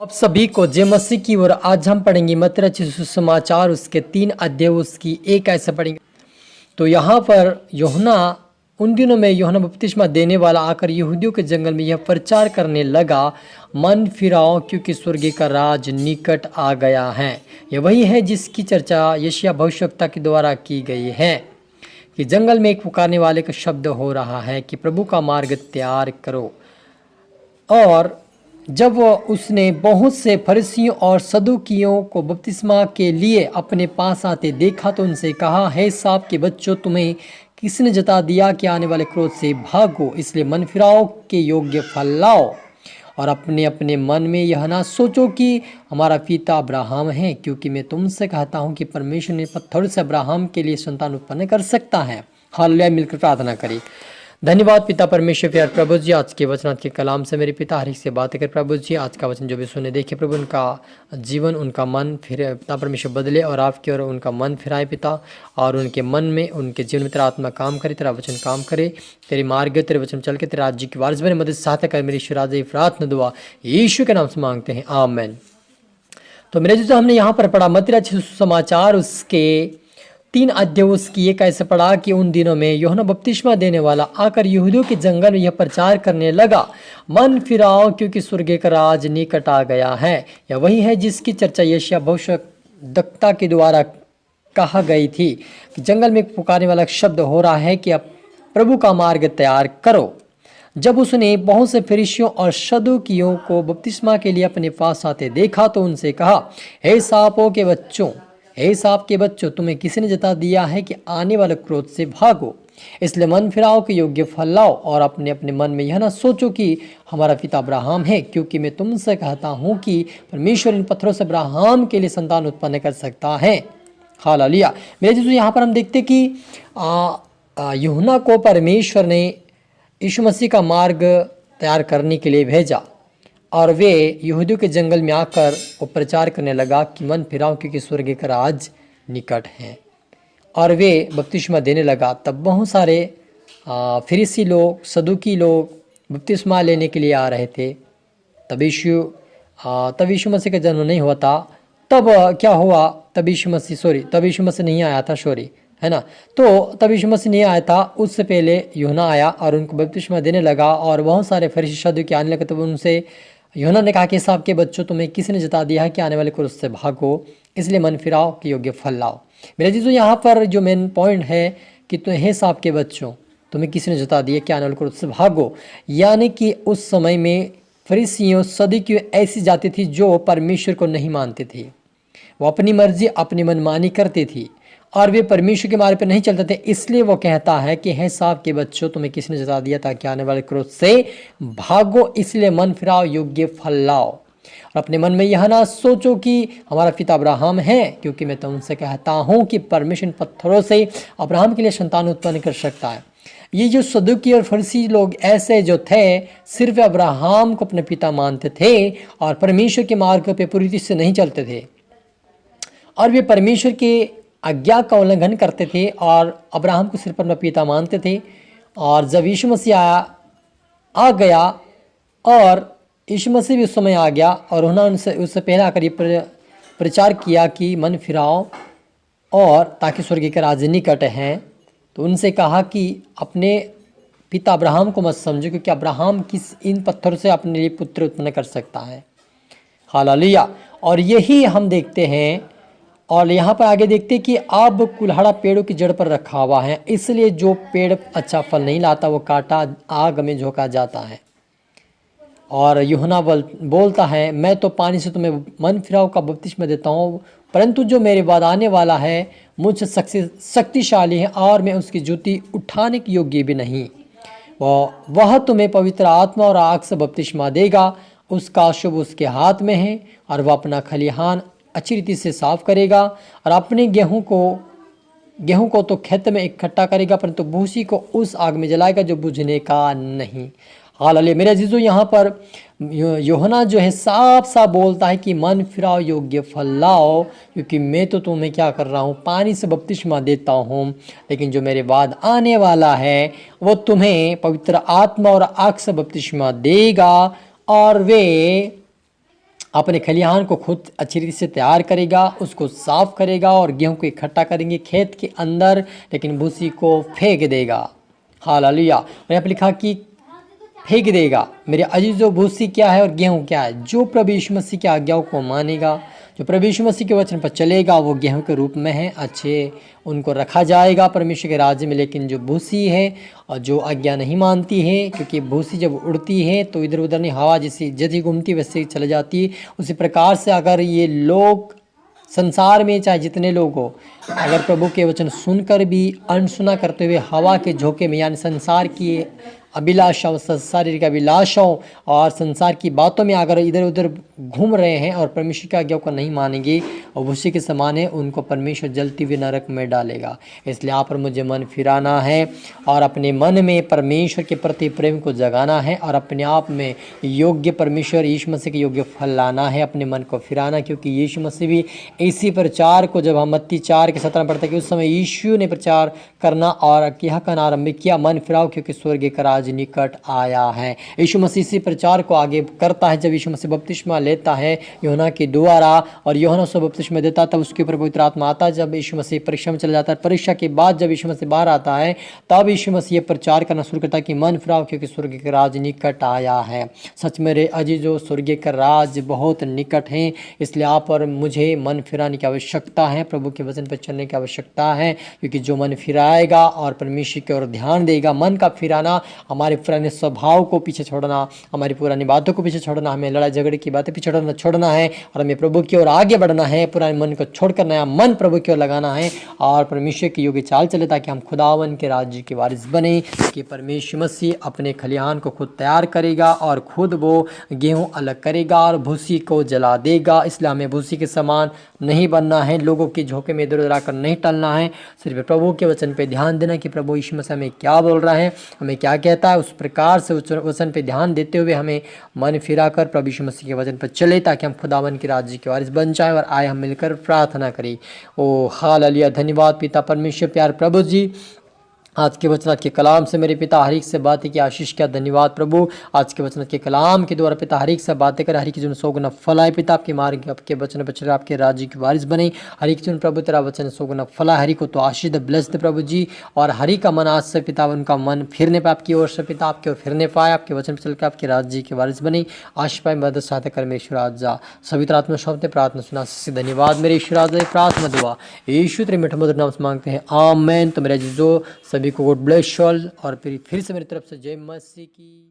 अब सभी को जय मसीह की ओर। आज हम पढ़ेंगे मत्ती रचित सुसमाचार उसके 3 अध्याय उसकी 1 ऐसे पढ़ेंगे। तो यहाँ पर यूहन्ना, उन दिनों में यूहन्ना बपतिस्मा देने वाला आकर यहूदियों के जंगल में यह प्रचार करने लगा, मन फिराओ क्योंकि स्वर्ग का राज निकट आ गया है। यह वही है जिसकी चर्चा यशायाह भविष्यवक्ता के द्वारा की गई है कि जंगल में एक पुकारने वाले का शब्द हो रहा है कि प्रभु का मार्ग तैयार करो। और जब उसने बहुत से फरीसियों और सदूकियों को बपतिस्मा के लिए अपने पास आते देखा तो उनसे कहा, हे साहब के बच्चों, तुम्हें किसने जता दिया कि आने वाले क्रोध से भागो, इसलिए मन फिराओ के योग्य फल लाओ और अपने अपने मन में यह ना सोचो कि हमारा पिता अब्राहम है, क्योंकि मैं तुमसे कहता हूँ कि परमेश्वर ने पत्थर से अब्राहम के लिए संतान उत्पन्न कर सकता है। हालेलुया। मिलकर प्रार्थना करें। धन्यवाद पिता परमेश्वर प्यार प्रभु जी, आज के वचन के कलाम से मेरे पिता हर एक से बात कर प्रभु जी। आज का वचन जो भी सुने देखे प्रभु, उनका जीवन, उनका मन फिर पिता परमेश्वर बदले और आपकी ओर उनका मन फिराए पिता, और उनके मन में, उनके जीवन में तेरा आत्मा काम करे, तेरा वचन काम करे, तेरे मार्ग तेरे वचन चल के तेरे राज्य की वारिस बने, मदद सहायता कर। मेरी ईश्वर प्रार्थना दुआ यीशु के नाम से मांगते हैं, आमीन। तो मेरे जो हमने यहाँ पर पढ़ा मत्ती रचित सुसमाचार उसके 3 अध्याय उसकी 1 ऐसे पढ़ा कि उन दिनों में यूहन्ना बपतिस्मा देने वाला आकर यहूदियों के जंगल में यह प्रचार करने लगा, मन फिराओ क्योंकि स्वर्ग का राज निकट आ गया है। यह वही है जिसकी चर्चा यशायाह भविष्यवक्ता के द्वारा कहा गई थी कि जंगल में पुकारने वाला शब्द हो रहा है कि अब प्रभु का मार्ग तैयार करो। जब उसने बहुत से फरीसियों और सदूकियों को बपतिस्मा के लिए अपने पास आते देखा तो उनसे कहा, हे सांपों के बच्चों, हे सांप के बच्चों, तुम्हें किसने जता दिया है कि आने वाले क्रोध से भागो, इसलिए मन फिराओ के योग्य फल लाओ और अपने अपने मन में यह ना सोचो कि हमारा पिता अब्राहम है, क्योंकि मैं तुमसे कहता हूँ कि परमेश्वर इन पत्थरों से अब्राहम के लिए संतान उत्पन्न कर सकता है। हालेलुया। मेरे जीजू, यहाँ पर हम देखते कि यूहन्ना को परमेश्वर ने यीशु मसीह का मार्ग तैयार करने के लिए भेजा और वे यहूदियों के जंगल में आकर वो प्रचार करने लगा कि मन फिराओ क्योंकि स्वर्ग का राज निकट है। और वे बपतिस्मा देने लगा। तब बहुत सारे फरीसी लोग, सदूकी लोग बपतिस्मा लेने के लिए आ रहे थे। तब यीशु मसीह का जन्म नहीं हुआ था। तब क्या हुआ, तब यीशु मसीह नहीं आया था, है ना। तो तब यीशु मसीह नहीं आया था, उससे पहले यूहन्ना आया और उनको बपतिस्मा देने लगा। और बहुत सारे फरीसी सदूकी आने लगे। तब उनसे यूहन्ना ने कहा कि साहब के बच्चों, तुम्हें किसने जता दिया है कि आने वाले क्रोध से भागो, इसलिए मन फिराओ कि योग्य फल लाओ। मेरे जीजो, यहाँ पर जो मेन पॉइंट है कि तुम्हें, हे साहब के बच्चों, तुम्हें किसने जता दिया कि आने वाले क्रोध से भागो, यानी कि उस समय में फरीसियों, सदूकियों ऐसी जाति थी जो परमेश्वर को नहीं मानते थे। वो अपनी मर्जी, अपनी मनमानी करते थी और वे परमेश्वर के मार्ग पर नहीं चलते थे। इसलिए वो कहता है कि हे साहब के बच्चों, तुम्हें किसने जता दिया था कि आने वाले क्रोध से भागो, इसलिए मन फिराओ, योग्य फल लाओ और अपने मन में यह ना सोचो कि हमारा पिता अब्राहम है, क्योंकि मैं तुमसे कहता हूँ कि परमेश्वर पत्थरों से अब्राहम के लिए संतान उत्पन्न कर सकता है। ये जो सदूकी और फरीसी लोग ऐसे जो थे, सिर्फ अब्राहम को अपने पिता मानते थे और परमेश्वर के मार्ग पे पूरी तरह से नहीं चलते थे और वे परमेश्वर के आज्ञा का उल्लंघन करते थे और अब्राहम को सिर्फ अपना पिता मानते थे। और जब यीशु मसीह आ गया और यीशु मसीह भी उस समय आ गया और उन्होंने उससे पहले आकर ये प्रचार किया कि मन फिराओ और ताकि स्वर्ग के राज निकट हैं, तो उनसे कहा कि अपने पिता अब्राहम को मत समझो, क्योंकि अब्राहम किस इन पत्थरों से अपने लिए पुत्र उत्पन्न कर सकता है। हालेलुया। और यही हम देखते हैं। और यहाँ पर आगे देखते कि अब कुल्हाड़ा पेड़ों की जड़ पर रखा हुआ है, इसलिए जो पेड़ अच्छा फल नहीं लाता वो काटा आग में झोंका जाता है। और यूहन्ना बोलता है, मैं तो पानी से तुम्हें मन फिराओ का बपतिस्मा देता हूँ, परंतु जो मेरे बाद आने वाला है मुझसे शक्तिशाली है और मैं उसकी जूती उठाने के योग्य भी नहीं। वह तुम्हें पवित्र आत्मा और आग से बपतिस्मा देगा। उसका शुभ उसके हाथ में है और वह अपना खलिहान अच्छी रीति से साफ करेगा और अपने गेहूं को तो खेत में इकट्ठा करेगा, परंतु भूसी को उस आग में जलाएगा जो बुझने का नहीं। हालेलुया। मेरे अजीजों, यहाँ पर यूहन्ना जो है साफ साफ बोलता है कि मन फिराओ, योग्य फल लाओ, क्योंकि मैं तो तुम्हें क्या कर रहा हूँ, पानी से बपतिस्मा देता हूँ, लेकिन जो मेरे बाद आने वाला है वो तुम्हें पवित्र आत्मा और आग से बपतिस्मा देगा और वे अपने खलिहान को खुद अच्छी रीति से तैयार करेगा, उसको साफ करेगा और गेहूं को इकट्ठा करेंगे खेत के अंदर, लेकिन भूसी को फेंक देगा। हालेलुया। और यहाँ पर लिखा कि फेंक देगा। मेरे अजीजों, भूसी क्या है और गेहूं क्या है? जो प्रभु यीशु मसीह की आज्ञाओं को मानेगा, जो प्रभु यीशु मसीह के वचन पर चलेगा, वो गेहूं के रूप में है, अच्छे उनको रखा जाएगा परमेश्वर के राज्य में। लेकिन जो भूसी है और जो आज्ञा नहीं मानती है, क्योंकि भूसी जब उड़ती है तो इधर उधर नहीं, हवा जैसी जैसी घूमती वैसे ही चले जाती है। उसी प्रकार से अगर ये लोग संसार में चाहे जितने लोग हो, अगर प्रभु के वचन सुनकर भी अनसुना करते हुए हवा के झोंके में, यानी संसार की अभिलाषाओं, शारीरिक अभिलाषाओं और संसार की बातों में अगर इधर उधर घूम रहे हैं और परमेश्वर की आज्ञा को नहीं मानेंगे, और उसी के समान है, उनको परमेश्वर जलती हुई नरक में डालेगा। इसलिए यहाँ पर मुझे मन फिराना है और अपने मन में परमेश्वर के प्रति प्रेम को जगाना है और अपने आप में योग्य परमेश्वर यीशु मसीह के योग्य फल लाना है, अपने मन को फिराना। क्योंकि यीशु मसीह भी इसी प्रचार को, जब हम मत्ती 4:17 पढ़ते हैं कि उस समय यीशु ने प्रचार करना और यह कहना आरंभ किया, मन फिराओ क्योंकि स्वर्ग का राज निकट आया है। यीशु मसीह इसी प्रचार को आगे करता है। जब यीशु मसीह बपतिस्मा लेता है यूहन्ना के द्वारा और यूहन्ना उसको बपतिस्मा देता, तब उसके ऊपर पवित्र आत्मा आता है। जब यीशु मसीह परीक्षा में चला जाता है, परीक्षा के बाद जब यीशु मसीह बाहर आता है, तब यीशु मसीह ये प्रचार करना शुरू करता है कि मन फिराओ क्योंकि स्वर्ग का राज निकट आया है। सच मेरे अजीजों, स्वर्ग का राज बहुत निकट है। इसलिए आप और मुझे मन फिराने की आवश्यकता है, प्रभु के वचन पर चलने की आवश्यकता है। क्योंकि जो मन फिराएगा और परमेश्वर की ओर ध्यान देगा, मन का फिराना, हमारे पुराने स्वभाव को पीछे छोड़ना, हमारी पुरानी बातों को पीछे छोड़ना, हमें लड़ाई झगड़े की बातें पीछे छोड़ना है और हमें प्रभु की ओर आगे बढ़ना है। पुराने मन को छोड़कर नया मन प्रभु की ओर लगाना है और परमेश्वर की योग्य चाल चले, ताकि हम खुदावन के राज्य के वारिस बने। कि परमेश्वर मसीह अपने खलिहान को खुद तैयार करेगा और खुद वो गेहूँ अलग करेगा और भूसी को जला देगा। इसलिए हमें भूसी के समान नहीं बनना है, लोगों के झोंके में इधर उधर आकर नहीं टलना है। सिर्फ प्रभु के वचन पे ध्यान देना कि प्रभु यीशु मसीह हमें क्या बोल रहा है, हमें क्या कहता है, उस प्रकार से उस वचन पे ध्यान देते हुए हमें मन फिराकर प्रभु यीशु मसीह के वचन पर चले, ताकि हम खुदावन के राज्य के वारिस बन जाए। और आए हम मिलकर प्रार्थना करें। ओ हालेलुया। धन्यवाद पिता परमेश्वर, प्यार प्रभु जी, आज के वचन के कलाम से मेरे पिता हरीक से बातें की आशीष किया। धन्यवाद प्रभु, आज के वचन के कलाम के द्वारा पिता हरीक से बातें कर, हरी की जीवन 100 गुना फलाए पिता, आपके मार्ग आपके वचन पर चले, आपके राज्य के वारिस बने। हरी की जीवन प्रभु तेरा वचन 100 गुना फला, हरी को तो आशीष दे, ब्लेस दे प्रभु जी। और हरी का मन आज से पिता, उनका मन फिरने पाए आपकी ओर से पिता, आपकी ओर फिरने पाए, आपके वचन पर चलकर आपके राज्य के वारिस बने। आशीष पाए, मदद सहायता कर मेरे ईश्वर आजा सभी आत्मा सौंपते, प्रार्थना सुना से धन्यवाद मेरे ईश्वर आजा। प्रार्थना दुआ यीशु तेरे मीठे मधुर नाम से मांगते हैं, आमेन। तो मेरे अजीजों, सभी को गॉड ब्लेस। और फिर से मेरी तरफ से जय मसीह की।